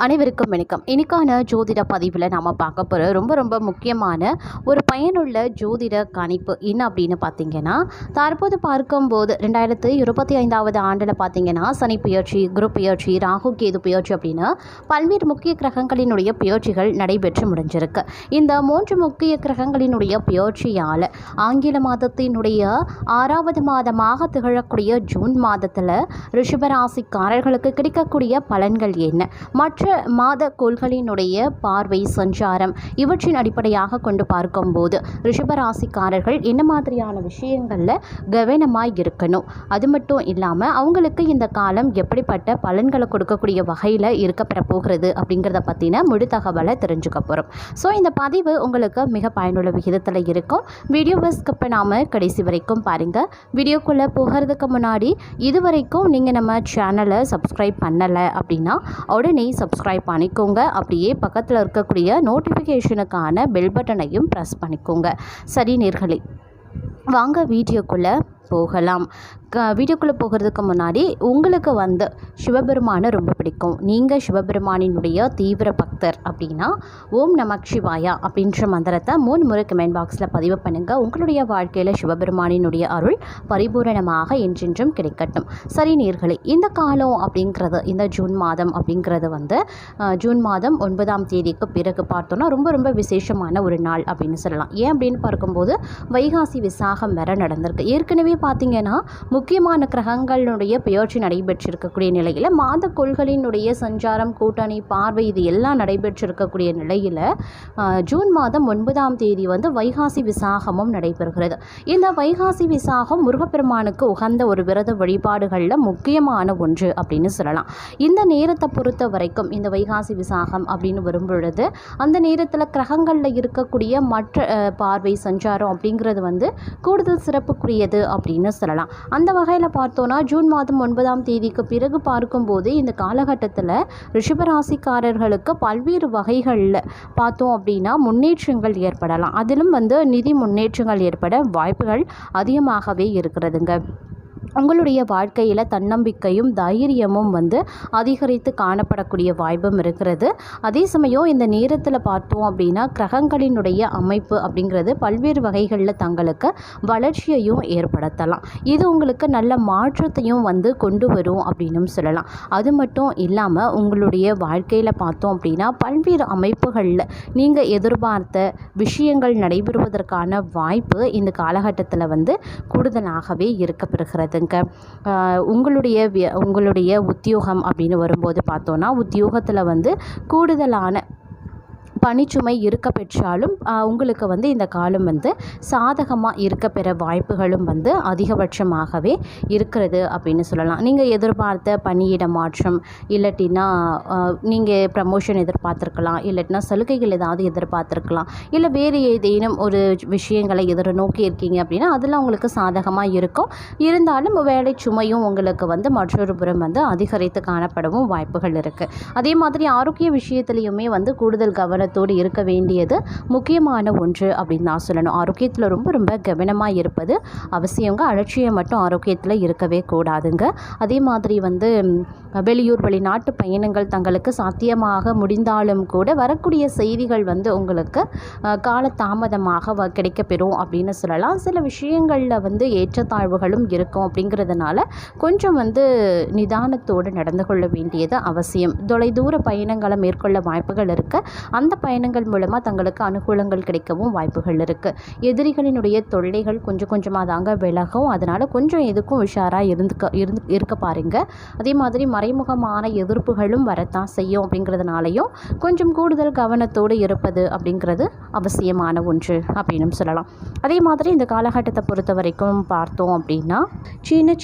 அனைவருக்கும் வணக்கம். இன்னைக்கான ஜோதிட பதிவில் நாம் பார்க்க போகிற ரொம்ப முக்கியமான ஒரு பயனுள்ள ஜோதிட கணிப்பு என்ன அப்படின்னு பார்த்தீங்கன்னா, தற்போது பார்க்கும்போது 2025 ஆண்டில் பார்த்தீங்கன்னா சனி பெயர்ச்சி, குரு பெயர்ச்சி, ராகு கேது பெயர்ச்சி அப்படின்னு பல்வேறு முக்கிய கிரகங்களினுடைய பெயர்ச்சிகள் நடைபெற்று முடிஞ்சிருக்கு. இந்த 3 முக்கிய கிரகங்களினுடைய பெயர்ச்சியால் ஆங்கில மாதத்தினுடைய 6வது மாதமாக திகழக்கூடிய ஜூன் மாதத்தில் ரிஷபராசிக்காரர்களுக்கு கிடைக்கக்கூடிய பலன்கள் என்ன, மற்ற மாத கோள்களினுடைய பார்வை, சஞ்சாரம் இவற்றின் அடிப்படையாக கொண்டு பார்க்கும்போது ரிஷபராசிக்காரர்கள் என்ன மாதிரியான விஷயங்களில் கவனமாக இருக்கணும், அது மட்டும் இல்லாமல் அவங்களுக்கு இந்த காலம் எப்படிப்பட்ட பலன்களை கொடுக்கக்கூடிய வகையில் இருக்கப்பெற போகிறது அப்படிங்கிறத பற்றின முழு தகவலை தெரிஞ்சுக்க போகிறோம். ஸோ இந்த பதிவு உங்களுக்கு மிக பயனுள்ள விகிதத்தில் இருக்கும். வீடியோவை ஸ்கிப் பண்ணாமல் கடைசி வரைக்கும் பாருங்கள். வீடியோக்குள்ளே போகிறதுக்கு முன்னாடி இதுவரைக்கும் நீங்கள் நம்ம சேனலை சப்ஸ்கிரைப் பண்ணலை அப்படின்னா உடனே சப்ஸ்கிரைப் பண்ணிக்கோங்க. அப்படியே பக்கத்தில் இருக்கக்கூடிய நோட்டிஃபிகேஷனுக்கான பெல் பட்டனையும் ப்ரெஸ் பண்ணிக்கோங்க. சரி நேயர்களே, வாங்க வீடியோக்குள்ளே போகலாம். வீடியோக்குள்ளே போகிறதுக்கு முன்னாடி உங்களுக்கு சிவபெருமானை ரொம்ப பிடிக்கும், நீங்கள் சிவபெருமானினுடைய தீவிர பக்தர் அப்படின்னா ஓம் நமக் சிவாயா அப்படின்ற மந்திரத்தை 3 முறை கமெண்ட் பாக்ஸில் பதிவு பண்ணுங்கள். உங்களுடைய வாழ்க்கையில் சிவபெருமானினுடைய அருள் பரிபூரணமாக என்றென்றும் கிடைக்கட்டும். சரி நேயர்களே, இந்த காலம் அப்படிங்கிறது, இந்த ஜூன் மாதம் அப்படிங்கிறது ஜூன் மாதம் 9ஆம் தேதிக்கு பிறகு பார்த்தோன்னா ரொம்ப விசேஷமான ஒரு நாள் அப்படின்னு சொல்லலாம். ஏன் அப்படின்னு பார்க்கும்போது வைகாசி விசாகம் வேற நடந்திருக்கு. ஏற்கனவே பார்த்தீங்கன்னா முக்கியமான கிரகங்களுடைய பெயர்ச்சி நடைபெற்றிருக்கக்கூடிய நிலையில், மாத கோள்களினுடைய சஞ்சாரம், கூட்டணி, பார்வை இது எல்லாம் நடைபெற்றிருக்கக்கூடிய நிலையில் ஜூன் மாதம் 9ஆம் தேதி வைகாசி விசாகமும் நடைபெறுகிறது. இந்த வைகாசி விசாகம் முருகப்பெருமானுக்கு உகந்த ஒரு விரத வழிபாடுகளில் முக்கியமான ஒன்று அப்படின்னு சொல்லலாம். இந்த நேரத்தை பொறுத்த வரைக்கும் இந்த வைகாசி விசாகம் அப்படின்னு வரும்பொழுது அந்த நேரத்தில் கிரகங்களில் இருக்கக்கூடிய மற்ற பார்வை, சஞ்சாரம் அப்படிங்கிறது கூடுதல் சிறப்புக்குரியது அப்படின்னு சொல்லலாம். அந்த வகையில் பார்த்தோன்னா ஜூன் மாதம் 9ஆம் தேதிக்கு பிறகு பார்க்கும்போது இந்த காலகட்டத்தில் ரிஷபராசிக்காரர்களுக்கு பல்வேறு வகைகளில் பார்த்தோம் அப்படின்னா முன்னேற்றங்கள் ஏற்படலாம். அதிலும் நிதி முன்னேற்றங்கள் ஏற்பட வாய்ப்புகள் அதிகமாகவே இருக்கிறதுங்க. உங்களுடைய வாழ்க்கையில் தன்னம்பிக்கையும் தைரியமும் அதிகரித்து காணப்படக்கூடிய வாய்ப்பும் இருக்கிறது. அதே சமயம் இந்த நேரத்தில் பார்த்தோம் அப்படின்னா கிரகங்களினுடைய அமைப்பு அப்படிங்கிறது பல்வேறு வகைகளில் தங்களுக்கு வளர்ச்சியையும் ஏற்படுத்தலாம். இது உங்களுக்கு நல்ல மாற்றத்தையும் கொண்டு வரும் அப்படின்னு சொல்லலாம். அது மட்டும் இல்லாமல் உங்களுடைய வாழ்க்கையில் பார்த்தோம் அப்படின்னா பல்வேறு அமைப்புகளில் நீங்கள் எதிர்பார்த்த விஷயங்கள் நடைபெறுவதற்கான வாய்ப்பு இந்த காலகட்டத்தில் கூடுதலாகவே இருக்கப்பெறுகிறது. உங்களுடைய உத்தியோகம் அப்படின்னு வரும்போது பார்த்தோன்னா உத்தியோகத்தில் கூடுதலான பணிச்சுமை இருக்க பெற்றாலும் உங்களுக்கு இந்த காலம் சாதகமாக இருக்க பெற வாய்ப்புகளும் அதிகபட்சமாகவே இருக்கிறது அப்படின்னு சொல்லலாம். நீங்கள் எதிர்பார்த்த பணியிட மாற்றம், இல்லாட்டினா நீங்கள் ப்ரமோஷன் எதிர்பார்த்துருக்கலாம், இல்லாட்டினா சலுகைகள் ஏதாவது எதிர்பார்த்துருக்கலாம், இல்லை வேறு ஏதேனும் ஒரு விஷயங்களை நோக்கி இருக்கீங்க அப்படின்னா அதெல்லாம் உங்களுக்கு சாதகமாக இருக்கும். இருந்தாலும் வேலை சுமையும் உங்களுக்கு மற்றொரு புறம் அதிகரித்து காணப்படவும் வாய்ப்புகள் இருக்குது. அதே மாதிரி ஆரோக்கிய விஷயத்துலையுமே கூடுதல் கவனத்தோடு இருக்க வேண்டியது முக்கியமான ஒன்று அப்படின்னு நான் சொல்லணும். ஆரோக்கியத்தில் ரொம்ப கவனமாக இருப்பது அவசியங்க. அலட்சியம் மட்டும் ஆரோக்கியத்தில் இருக்கவே கூடாதுங்க. அதே மாதிரி வெளியூர் வெளிநாட்டு பயணங்கள் தங்களுக்கு சாத்தியமாக முடிந்தாலும் கூட வரக்கூடிய செய்திகள் உங்களுக்கு காலதாமதமாக கிடைக்கப்பெறும் அப்படின்னு சொல்லலாம். சில விஷயங்களில் ஏற்றத்தாழ்வுகளும் இருக்கும். அப்படிங்கிறதுனால கொஞ்சம் நிதானத்தோடு நடந்து கொள்ள வேண்டியது அவசியம். தொலைதூர பயணங்களை மேற்கொள்ள வாய்ப்புகள் இருக்குது. அந்த பயணங்கள் மூலமாக தங்களுக்கு அனுகூலங்கள் கிடைக்கவும் வாய்ப்புகள் இருக்குது. எதிரிகளினுடைய தொல்லைகள் கொஞ்சமாக தாங்க விலகும். அதனால் கொஞ்சம் எதுக்கும் உஷாராக இருக்க பாருங்க. அதே மாதிரி மறைமுகமான எதிர்ப்புகளும் வரத்தான் செய்யும். அப்படிங்கிறதுனாலையும் கொஞ்சம் கூடுதல் கவனத்தோடு இருப்பது அப்படிங்கிறது அவசியமான ஒன்று அப்படின்னு சொல்லலாம். அதே மாதிரி இந்த காலகட்டத்தை பொறுத்த வரைக்கும் பார்த்தோம் அப்படின்னா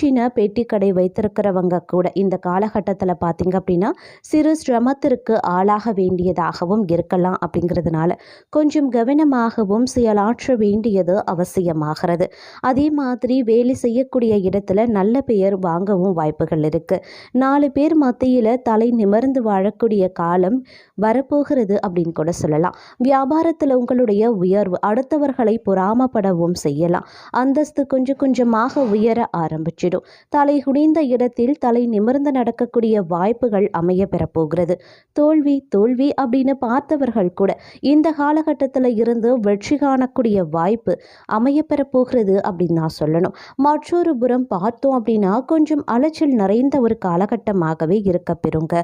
சின்ன பெட்டி கடை வைத்திருக்கிறவங்க கூட இந்த காலகட்டத்தில் பார்த்திங்க அப்படின்னா சிறு சிரமத்திற்கு ஆளாக வேண்டியதாகவும் இருக்கலாம். அப்படிங்கிறதுனால கொஞ்சம் கவனமாகவும் செயலாற்ற வேண்டியது அவசியமாகிறது. அதே மாதிரி வேலை செய்யக்கூடிய இடத்துல நல்ல பெயர் வாங்கவும் வாய்ப்புகள் இருக்குது. 4 பேர் மத்தியில் தலை நிமிர்ந்து வாழக்கூடிய காலம் வரப்போகிறது அப்படின்னு கூட சொல்லலாம். வியாபாரத்தில் உங்களுடைய உயர்வு அடுத்தவர்களை பொறாமப்படவும் செய்யலாம். அந்தஸ்து கொஞ்சம் கொஞ்சமாக உயர ஆரம்பிச்சிடும். தலை குனிந்த இடத்தில் தலை நிமிர்ந்து நடக்கக்கூடிய வாய்ப்புகள் அமைய பெறப்போகிறது. தோல்வி தோல்வி அப்படின்னு பார்த்தவர்கள் கூட இந்த காலகட்டத்தில் இருந்து வெற்றி காணக்கூடிய வாய்ப்பு அமைய பெறப்போகிறது அப்படின்னு நான் சொல்லணும். மற்றொரு புறம் பார்த்தோம் அப்படின்னா கொஞ்சம் அலைச்சல் நிறைந்த ஒரு காலகட்டமாகவே இருக்க பெறுங்க.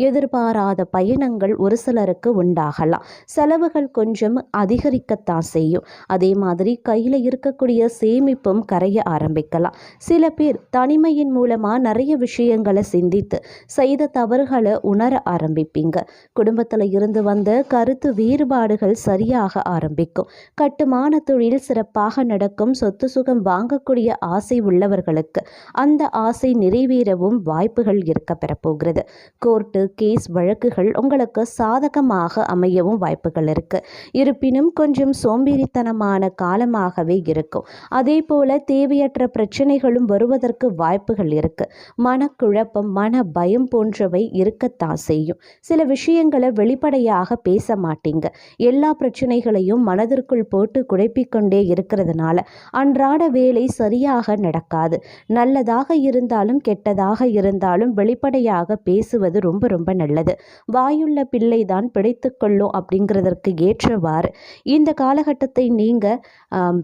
எதிர்பாராத பயணங்கள் ஒரு சிலருக்கு உண்டாகலாம். செலவுகள் கொஞ்சம் அதிகரிக்கத்தான் செய்யும். அதே மாதிரி கையில் இருக்கக்கூடிய சேமிப்பும் கரைய ஆரம்பிக்கலாம். சில பேர் தனிமையின் மூலமாக நிறைய விஷயங்களை சிந்தித்து செய்த தவறுகளை உணர ஆரம்பிப்பீங்க. குடும்பத்தில் இருந்து வந்த கருத்து வேறுபாடுகள் சரியாக ஆரம்பிக்கும். கட்டுமான தொழில் சிறப்பாக நடக்கும். சொத்து சுகம் வாங்கக்கூடிய ஆசை உள்ளவர்களுக்கு அந்த ஆசை நிறைவேறவும் வாய்ப்புகள் இருக்க பெறப்போகிறது. கோர்ட்டு கேஸ் வழக்குகள் உங்களுக்கு சாதகமாக அமையவும் வாய்ப்புகள் இருக்கு. இருப்பினும் கொஞ்சம் சோம்பேறித்தனமான காலமாகவே இருக்கும். அதே போல தேவையற்ற பிரச்சனைகளும் வருவதற்கு வாய்ப்புகள் இருக்கு. மனக்குழப்பம் மன பயம் போன்றவை இருக்கத்தான் செய்யும். சில விஷயங்களை வெளிப்படையாக பேச மாட்டீங்க. எல்லா பிரச்சனைகளையும் மனதிற்குள் போட்டு குழப்பிக்கொண்டே இருக்கிறதுனால அன்றாட வேலை சரியாக நடக்காது. நல்லதாக இருந்தாலும் கெட்டதாக இருந்தாலும் வெளிப்படையாக பேசுவது ரொம்ப ரொம்ப நல்லது. வாயுள்ள பிள்ளை தான் பிழைத்துக் கொள்ளும் அப்படிங்கிறதற்கு ஏற்றவாறு இந்த காலகட்டத்தை நீங்கள்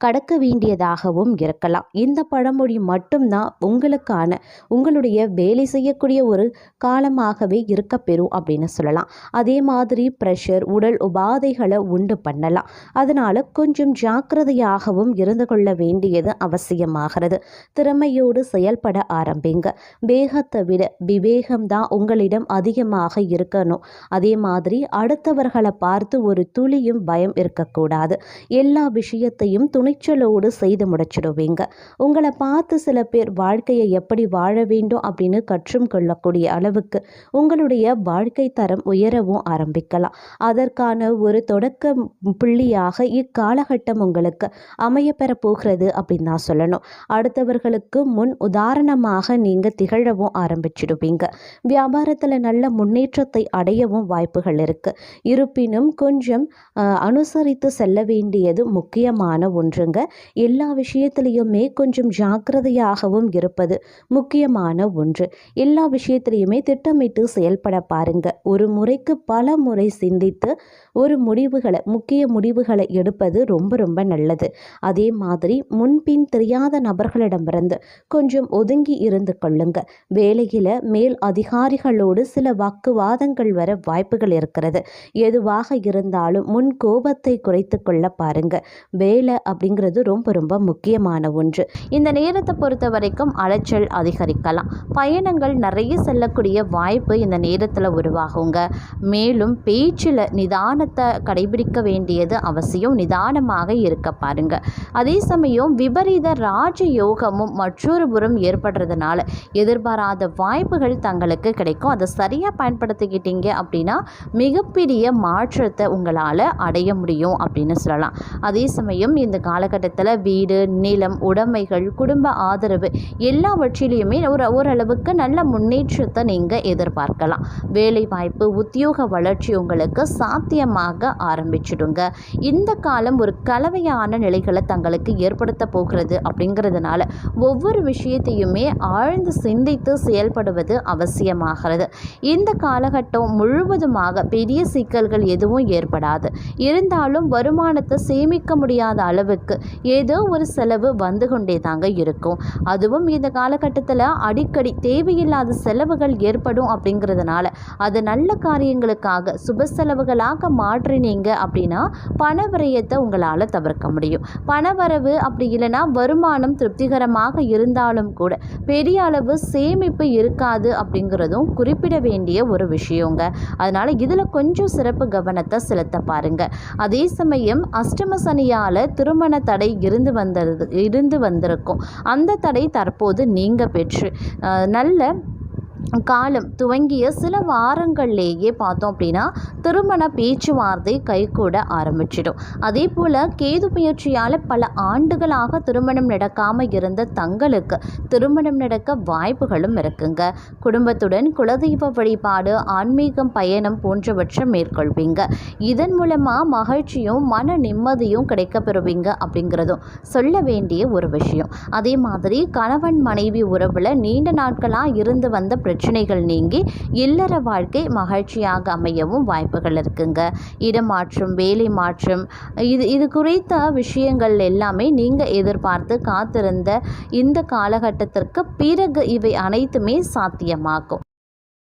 கடக்க வேண்டியதாகவும் இருக்கலாம். இந்த பழமொழி மட்டும்தான் உங்களுடைய வேலை செய்யக்கூடிய ஒரு காலமாகவே இருக்க பெறும் அப்படின்னு சொல்லலாம். அதே மாதிரி ப்ரெஷர் உடல் உபாதைகளை உண்டு பண்ணலாம். அதனால் கொஞ்சம் ஜாக்கிரதையாகவும் இருந்து கொள்ள வேண்டியது அவசியமாகிறது. திறமையோடு செயல்பட ஆரம்பிங்க. வேகத்தை விட விவேகம்தான் உங்களிடம் அதிகமாக இருக்கணும். அதே மாதிரி அடுத்தவர்களை பார்த்து ஒரு துளியும் பயம் இருக்கக்கூடாது. எல்லா விஷயத்தையும் துணிச்சலோடு செய்து முடிச்சிடுவீங்க. உங்களை பார்த்து சில பேர் வாழ்க்கையை எப்படி வாழ வேண்டும் அப்படின்னு கற்றும் கொள்ளக்கூடிய அளவுக்கு உங்களுடைய வாழ்க்கை தரம் உயரவும் ஆரம்பிக்கலாம். அதற்கான ஒரு தொடக்க புள்ளியாக இக்காலகட்டம் உங்களுக்கு அமைய பெற போகிறது அப்படின்னு நான் சொல்லணும். அடுத்தவர்களுக்கு முன் உதாரணமாக நீங்கள் திகழவும் ஆரம்பிச்சிடுவீங்க. வியாபாரத்தில் நல்ல முன்னேற்றத்தை அடையவும் வாய்ப்புகள் இருக்கு. இருப்பினும் கொஞ்சம் அனுசரித்து செல்ல வேண்டியது முக்கியமான ஒன்றுங்க. எல்லா விஷயத்திலையுமே கொஞ்சம் ஜாக்கிரதையாகவும் இருப்பது முக்கியமான ஒன்று. எல்லா விஷயத்திலையுமே திட்டமிட்டு செயல்பட பாருங்க. ஒரு முறைக்கு பல முறை சிந்தித்து முக்கிய முடிவுகளை எடுப்பது ரொம்ப ரொம்ப நல்லது. அதே மாதிரி முன்பின் தெரியாத நபர்களிடமிருந்து கொஞ்சம் ஒதுங்கி இருந்து கொள்ளுங்க. வேலையில் மேல் அதிகாரிகளோடு சில வாக்குவாதங்கள் வர வாய்ப்புகள் இருக்கிறது. எதுவாக இருந்தாலும் முன் கோபத்தை குறைத்து கொள்ள பாருங்க. வேலை அப்படிங்கிறது ரொம்ப ரொம்ப முக்கியமான ஒன்று. இந்த நேரத்தை பொறுத்த வரைக்கும் அலைச்சல் அதிகரிக்கலாம். பயணங்கள் நிறைய செல்லக்கூடிய வாய்ப்பு இந்த நேரத்தில் உருவாகுங்க. மேலும் பேச்சில் நிதானத்தை கடைபிடிக்க வேண்டியது அவசியம். நிதானமாக இருக்க பாருங்க. அதே சமயம் விபரீத ராஜயோகமும் மற்றொரு புறம் ஏற்படுறதுனால எதிர்பாராத வாய்ப்புகள் தங்களுக்கு கிடைக்கும். அதை சரியாக பயன்படுத்திக்கிட்டீங்க அப்படின்னா மிகப்பெரிய மாற்றத்தை உங்களால் அடைய முடியும் அப்படின்னு சொல்லலாம். அதே சமயம் இந்த காலகட்டத்தில் வீடு நிலம் உடைமைகள் குடும்ப ஆதரவு எல்லாவற்றிலையுமே ஓரளவுக்கு நல்ல முன்னேற்றத்தை நீங்கள் எதிர்பார்க்கலாம். வேலை வாய்ப்பு உத்தியோக வளர்ச்சி உங்களுக்கு சாத்தியமாக ஆரம்பிச்சிடுங்க. இந்த காலம் ஒரு கலவையான நிலைகளை தங்களுக்கு ஏற்படுத்த போகிறது. அப்படிங்கிறதுனால ஒவ்வொரு விஷயத்தையுமே ஆழ்ந்து சிந்தித்து செயல்படுவது அவசியமாகிறது. இந்த காலகட்டம் முழுவதுமாக பெரிய சிக்கல்கள் எதுவும் ஏற்படாது. இருந்தாலும் வருமானத்தை சேமிக்க முடியாத அளவுக்கு ஏதோ ஒரு செலவு வந்து கொண்டே தாங்க இருக்கும். அதுவும் இந்த காலகட்டத்தில் அடிக்கடி தேவையில்லாத செலவுகள் ஏற்படும். அப்படிங்கிறதுனால அது நல்ல காரியங்களுக்காக சுப செலவுகளாக மாற்றினீங்க அப்படின்னா பண விரயத்தை உங்களால் தவிர்க்க முடியும். பணவரவு அப்படி இல்லைன்னா வருமானம் திருப்திகரமாக இருந்தாலும் கூட பெரிய அளவு சேமிப்பு இருக்காது அப்படிங்கிறதும் குறிப்பிட வேண்டிய ஒரு விஷயங்க. அதனால் இதில் கொஞ்சம் சிறப்பு கவனத்தை செலுத்த பாருங்க. அதே சமயம் அஷ்டம சனியால் திருமண தடை இருந்து வந்திருக்கும். அந்த தடை தற்போது நீங்க பெற்று நல்ல காலம் துவங்கிய சில வாரங்கள்லேயே பார்த்தோம் அப்படின்னா திருமண பேச்சுவார்த்தை கைகூட ஆரம்பிச்சிடும். அதே போல் கேது முயற்சியால் பல ஆண்டுகளாக திருமணம் நடக்காமல் இருந்த தங்களுக்கு திருமணம் நடக்க வாய்ப்புகளும் இருக்குங்க. குடும்பத்துடன் குலதெய்வ வழிபாடு, ஆன்மீகம் பயணம் போன்றவற்றை மேற்கொள்வீங்க. இதன் மூலமாக மகிழ்ச்சியும் மன நிம்மதியும் கிடைக்க பெறுவீங்க அப்படிங்கிறதும் சொல்ல வேண்டிய ஒரு விஷயம். அதே மாதிரி கணவன் மனைவி உறவில் நீண்ட நாட்களாக இருந்து வந்த பிரச்சனைகள் நீங்கி இல்லற வாழ்க்கை மகிழ்ச்சியாக அமையவும் வாய்ப்புகள் இருக்குங்க. இடமாற்றம், வேலை மாற்றம், இது குறித்த விஷயங்கள் எல்லாமே நீங்கள் எதிர்பார்த்து காத்திருந்த இந்த காலகட்டத்திற்கு பிறகு இவை அனைத்துமே சாத்தியமாகும்.